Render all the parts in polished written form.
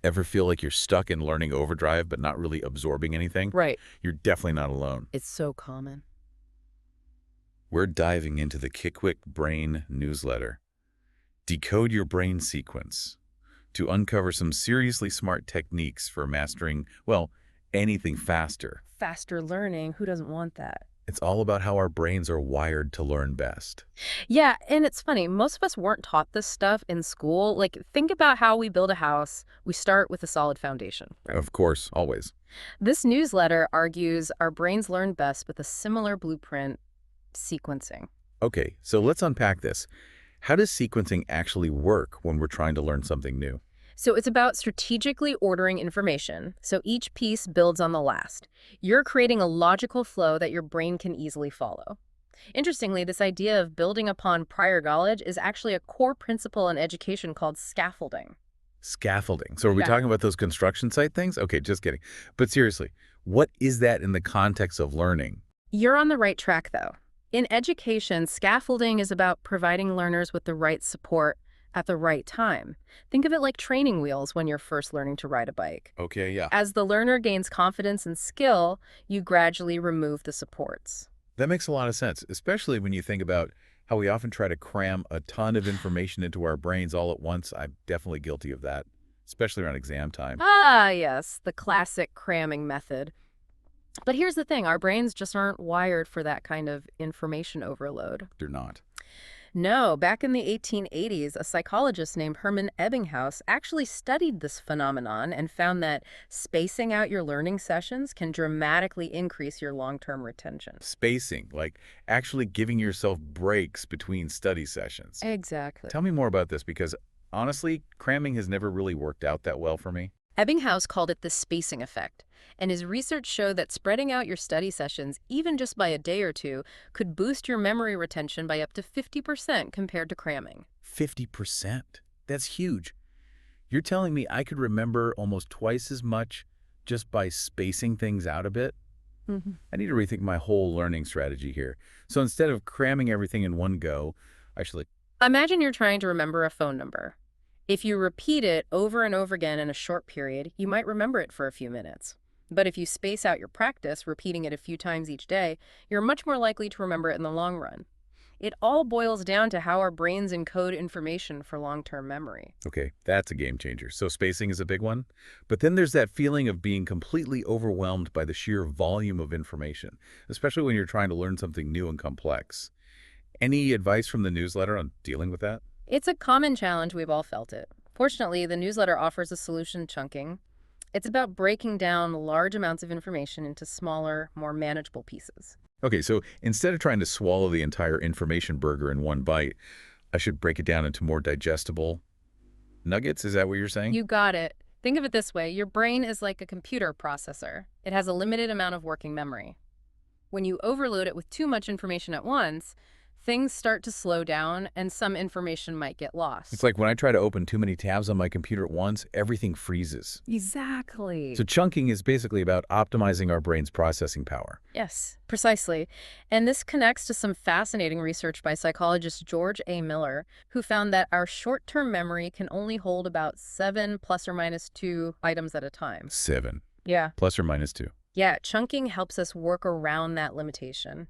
Ever feel like you're stuck in learning overdrive but not really absorbing anything? Right. You're definitely not alone. It's so common. We're diving into the Kwik Brain newsletter. Decode your brain sequence to uncover some seriously smart techniques for mastering, well, anything faster. Faster learning, who doesn't want that? It's all about how our brains are wired to learn best. Yeah, and it's funny, most of us weren't taught this stuff in school. Like, think about how we build a house. We start with a solid foundation, right? Of course, always. This newsletter argues our brains learn best with a similar blueprint sequencing. Okay, so let's unpack this. How does sequencing actually work when we're trying to learn something new? So it's about strategically ordering information, so each piece builds on the last. You're creating a logical flow that your brain can easily follow. Interestingly, this idea of building upon prior knowledge is actually a core principle in education called scaffolding. Scaffolding. So are we Yeah. talking about those construction site things? Okay, just kidding. But seriously, what is that in the context of learning? You're on the right track, though. In education, scaffolding is about providing learners with the right support at the right time. Think of it like training wheels when you're first learning to ride a bike. Okay, yeah. As the learner gains confidence and skill, you gradually remove the supports. That makes a lot of sense, especially when you think about how we often try to cram a ton of information into our brains all at once. I'm definitely guilty of that, especially around exam time. Ah, yes, the classic cramming method. But here's the thing, our brains just aren't wired for that kind of information overload. They're not. No, back in the 1880s, a psychologist named Hermann Ebbinghaus actually studied this phenomenon and found that spacing out your learning sessions can dramatically increase your long-term retention. Spacing, like actually giving yourself breaks between study sessions. Exactly. Tell me more about this because honestly, cramming has never really worked out that well for me. Ebbinghaus called it the spacing effect, and his research showed that spreading out your study sessions, even just by a day or two, could boost your memory retention by up to 50% compared to cramming. 50%. That's huge. You're telling me I could remember almost twice as much just by spacing things out a bit? I need to rethink my whole learning strategy here. So instead of cramming everything in one go, I should like, Imagine you're trying to remember a phone number. If you repeat it over and over again in a short period, you might remember it for a few minutes. But if you space out your practice, repeating it a few times each day, you're much more likely to remember it in the long run. It all boils down to how our brains encode information for long-term memory. okay, that's a game changer. So spacing is a big one. But then there's that feeling of being completely overwhelmed by the sheer volume of information, especially when you're trying to learn something new and complex. Any advice from the newsletter on dealing with that? It's a common challenge, we've all felt it. Fortunately, the newsletter offers a solution: chunking. It's about breaking down large amounts of information into smaller, more manageable pieces. Okay, so instead of trying to swallow the entire information burger in one bite, I should break it down into more digestible nuggets? Is that what you're saying? You got it. Think of it this way. Your brain is like a computer processor. It has a limited amount of working memory. When you overload it with too much information at once, things start to slow down and some information might get lost. It's like when I try to open too many tabs on my computer at once, everything freezes. Exactly. So chunking is basically about optimizing our brain's processing power. Yes, precisely. And this connects to some fascinating research by psychologist George A. Miller, who found that our short-term memory can only hold about 7 plus or minus 2 items at a time. 7, Yeah. plus or minus 2. Yeah, chunking helps us work around that limitation.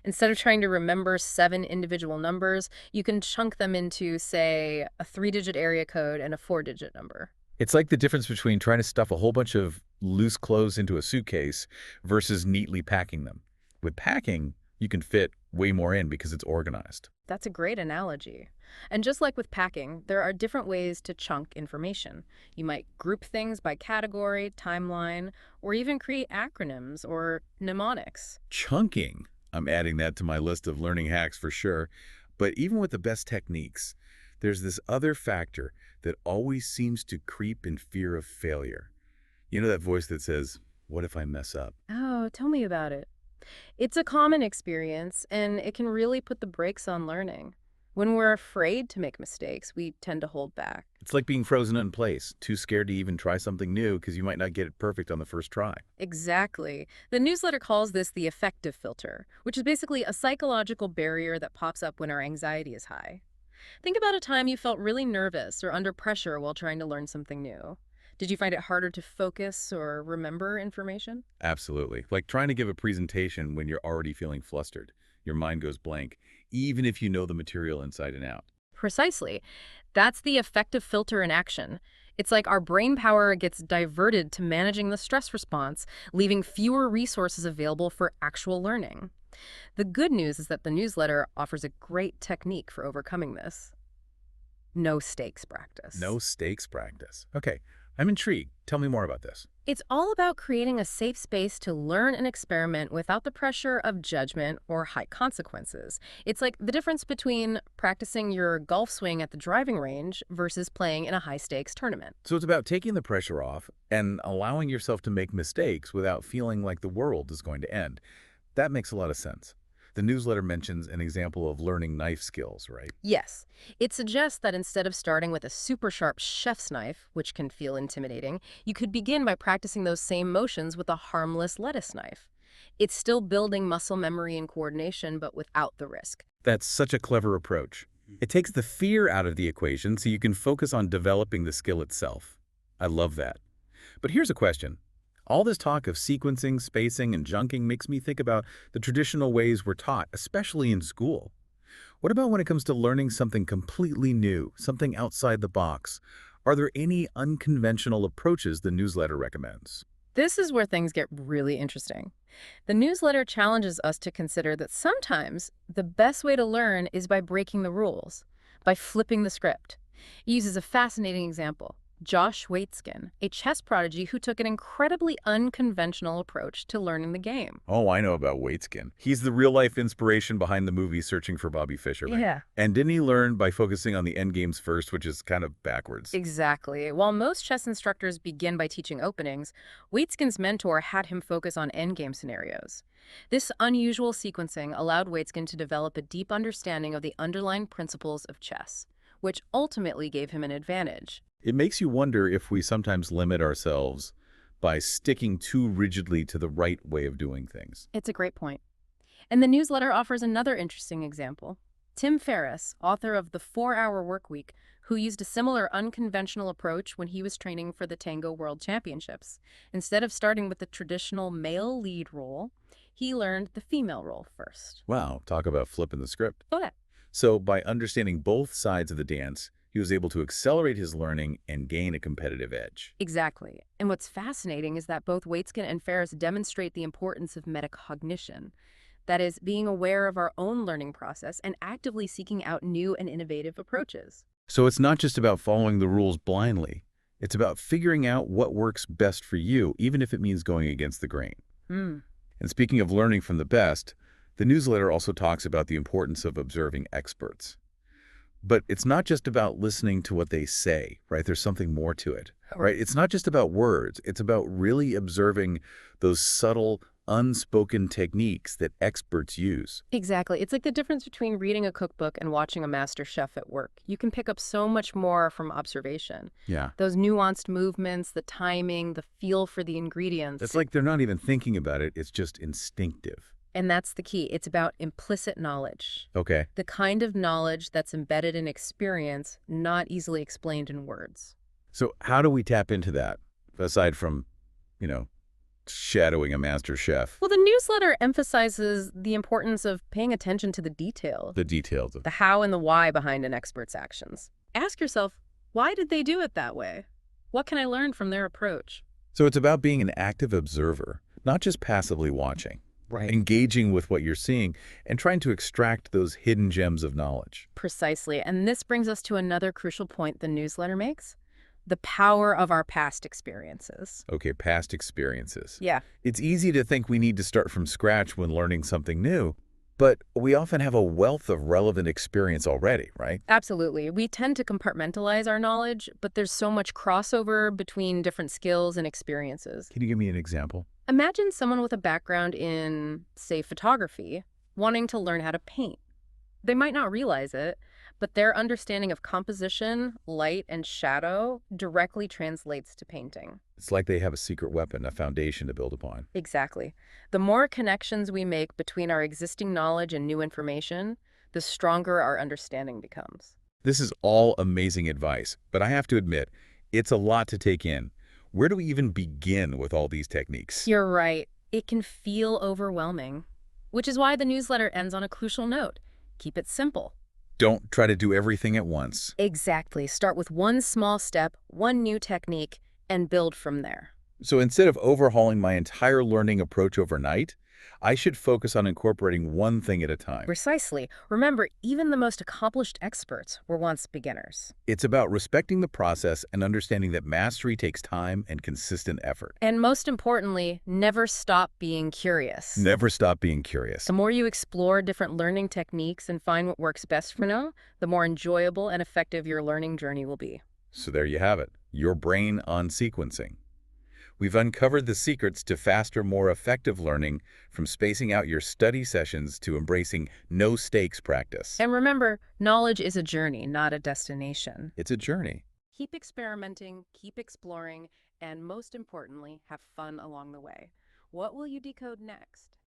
Instead of trying to remember 7 individual numbers, you can chunk them into, say, a 3-digit area code and a 4-digit number. It's like the difference between trying to stuff a whole bunch of loose clothes into a suitcase versus neatly packing them. With packing, you can fit way more in because it's organized. That's a great analogy. And just like with packing, there are different ways to chunk information. You might group things by category, timeline, or even create acronyms or mnemonics. Chunking. I'm adding that to my list of learning hacks for sure. But even with the best techniques, there's this other factor that always seems to creep in fear of failure. You know that voice that says, what if I mess up? Oh, tell me about it. It's a common experience, and it can really put the brakes on learning. When we're afraid to make mistakes, we tend to hold back. It's like being frozen in place, too scared to even try something new because you might not get it perfect on the first try. Exactly. The newsletter calls this the affective filter, which is basically a psychological barrier that pops up when our anxiety is high. Think about a time you felt really nervous or under pressure while trying to learn something new. Did you find it harder to focus or remember information? Absolutely. Like trying to give a presentation when you're already feeling flustered. Your mind goes blank, even if you know the material inside and out. Precisely. That's the effective filter in action. It's like our brain power gets diverted to managing the stress response, leaving fewer resources available for actual learning. The good news is that the newsletter offers a great technique for overcoming this. No stakes practice. No stakes practice. Okay, I'm intrigued. Tell me more about this. It's all about creating a safe space to learn and experiment without the pressure of judgment or high consequences. It's like the difference between practicing your golf swing at the driving range versus playing in a high-stakes tournament. So it's about taking the pressure off and allowing yourself to make mistakes without feeling like the world is going to end. That makes a lot of sense. The newsletter mentions an example of learning knife skills, right? Yes, it suggests that instead of starting with a super sharp chef's knife, which can feel intimidating, you could begin by practicing those same motions with a harmless lettuce knife. It's still building muscle memory and coordination, but without the risk. That's such a clever approach. It takes the fear out of the equation so you can focus on developing the skill itself. I love that. But here's a question. All this talk of sequencing, spacing, and junking makes me think about the traditional ways we're taught, especially in school. What about when it comes to learning something completely new, something outside the box? Are there any unconventional approaches the newsletter recommends? This is where things get really interesting. The newsletter challenges us to consider that sometimes the best way to learn is by breaking the rules, by flipping the script. It uses a fascinating example. Josh Waitzkin, a chess prodigy who took an incredibly unconventional approach to learning the game. Oh, I know about Waitskin. He's the real-life inspiration behind the movie Searching for Bobby Fischer, right? Yeah. And didn't he learn by focusing on the endgames first, which is kind of backwards? Exactly. While most chess instructors begin by teaching openings, Waitzkin's mentor had him focus on endgame scenarios. This unusual sequencing allowed Waitzkin to develop a deep understanding of the underlying principles of chess, which ultimately gave him an advantage. It makes you wonder if we sometimes limit ourselves by sticking too rigidly to the right way of doing things. It's a great point. And the newsletter offers another interesting example. Tim Ferriss, author of The 4-Hour Workweek, who used a similar unconventional approach when he was training for the Tango World Championships. Instead of starting with the traditional male lead role, he learned the female role first. Wow, talk about flipping the script. Oh, yeah. So by understanding both sides of the dance, he was able to accelerate his learning and gain a competitive edge. Exactly. And what's fascinating is that both Waitzkin and Ferriss demonstrate the importance of metacognition. That is, being aware of our own learning process and actively seeking out new and innovative approaches. So it's not just about following the rules blindly. It's about figuring out what works best for you, even if it means going against the grain. Hmm. And speaking of learning from the best, the newsletter also talks about the importance of observing experts. But it's not just about listening to what they say, right? There's something more to it, right? It's not just about words. It's about really observing those subtle, unspoken techniques that experts use. Exactly. It's like the difference between reading a cookbook and watching a master chef at work. You can pick up so much more from observation. Yeah. Those nuanced movements, the timing, the feel for the ingredients. It's like they're not even thinking about it. It's just instinctive. And that's the key. It's about implicit knowledge. Okay. The kind of knowledge that's embedded in experience, not easily explained in words. So how do we tap into that, aside from, shadowing a master chef? Well, the newsletter emphasizes the importance of paying attention to the details, The details of the how and the why behind an expert's actions. Ask yourself, why did they do it that way? What can I learn from their approach? So it's about being an active observer, not just passively watching. Right. Engaging with what you're seeing and trying to extract those hidden gems of knowledge. Precisely. And this brings us to another crucial point the newsletter makes. The power of our past experiences. Okay, past experiences. Yeah. It's easy to think we need to start from scratch when learning something new, but we often have a wealth of relevant experience already, right? Absolutely. We tend to compartmentalize our knowledge, but there's so much crossover between different skills and experiences. Can you give me an example? Imagine someone with a background in, say, photography, wanting to learn how to paint. They might not realize it, but their understanding of composition, light, and shadow directly translates to painting. It's like they have a secret weapon, a foundation to build upon. Exactly. The more connections we make between our existing knowledge and new information, the stronger our understanding becomes. This is all amazing advice, but I have to admit, it's a lot to take in. Where do we even begin with all these techniques? You're right. It can feel overwhelming, which is why the newsletter ends on a crucial note. Keep it simple. Don't try to do everything at once. Exactly. Start with one small step, one new technique, and build from there. So instead of overhauling my entire learning approach overnight, I should focus on incorporating one thing at a time. Precisely. Remember, even the most accomplished experts were once beginners. It's about respecting the process and understanding that mastery takes time and consistent effort. And most importantly, never stop being curious. Never stop being curious. The more you explore different learning techniques and find what works best for now, the more enjoyable and effective your learning journey will be. So there you have it, your brain on sequencing. We've uncovered the secrets to faster, more effective learning, from spacing out your study sessions to embracing no-stakes practice. And remember, knowledge is a journey, not a destination. It's a journey. Keep experimenting, keep exploring, and most importantly, have fun along the way. What will you decode next?